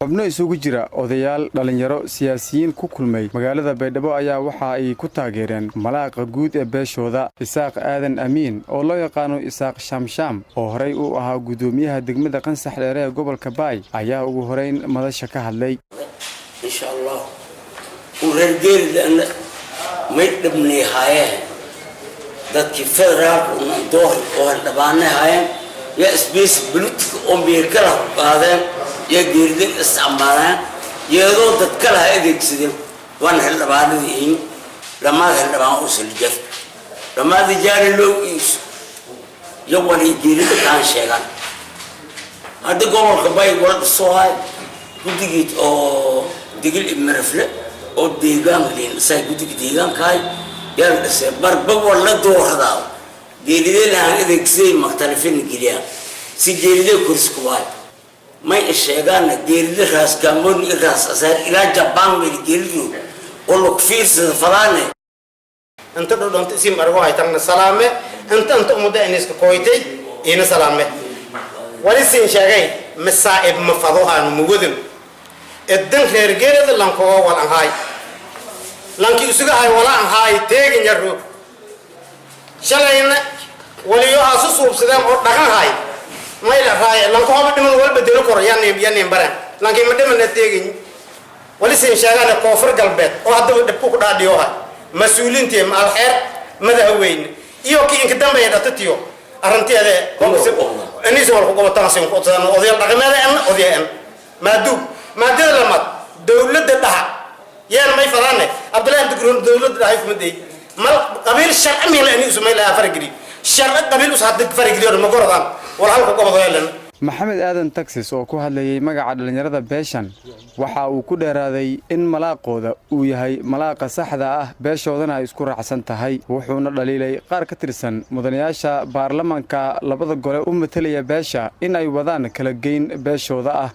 xubno isugu jira odayaal dhalinyaro siyaasiyiin ku kulmay magaalada Baydhabo ayaa waxa ay ku taageereen malaaqa guud ee beeshooda Isaaq Aadan Amiin oo loo yaqaan Isaaq Shamsham oo horey u ahaa gudoomiyaha degmada Qansax Dheere ee gobolka Baay ayaa ugu horeyn madasha ka hadlay insha Allah urargeerida ma dhabnay haayeen dadkii federaalka door oo dhabaanay haayeen ya space politic oo meekala qaadeen ya geeridin isticmaalaan iyadoo dad kala adeegsadeen waan xildhibaanadii lama xildhibaan u saljaf lama dijaari loo is yawani geerida kaan sheegan hadda gobolka Baay wada soo hay gudigii oo digil imarfle oo deegaanka say gudig deegaanka yaa dhasay barba wala dooradaa geeridina adeegsaday maktalifin geliya si geerida kursi waay ما الشيغان جيرد راس كامون راس أسر إلى جبان من جيردو ولو كفير سفرانه أنت لو أنت سيم أرواح تمن سلامة أنت مدة إنس كويتي إن سلامة ولسين شيء مسائب مفضوها الموجودين الدم خير جيرد لانكوا ولا هاي لانكي يسوق هاي ولا هاي تيجي نجرو شلين وليو أسوس وبسدام أردنا هاي ما إلا هاي لانكوا هم بدهم ولا بديلو كوريان يعني برا لانكي مدة من التيجي ولسين شغال كوفر قلبت وهذا دبوك داديوها مسؤولين تيم الخير ماذا هوين يوكي إنك دم بيدا تتيو أرنتي هذا إني سوى الحكومة تناسيون قطعنا أضيع الرقمة أنا أضيع أنا ما دل لما دولة دها يعني ما يفرانه عبد الله تقولون دولة دها في مدي ما قبيل الشرع من اللي يسمى لها فرقري الشرع قبيل وصادق فرقري ولا مقرضان ولا الحكومة ضيع لنا maxamed aadan taxis oo ku hadlayay magaca dhalinyarada beeshan waxa uu ku dheeraaday in malaaqooda uu yahay malaaqa saxda ah beeshoodana ay isku raacsan tahay wuxuuna dhaliilay qaar ka tirsan mudanayaasha baarlamaanka labada gole u metelaya beesha in ay wadaan kala geyn beeshooda ah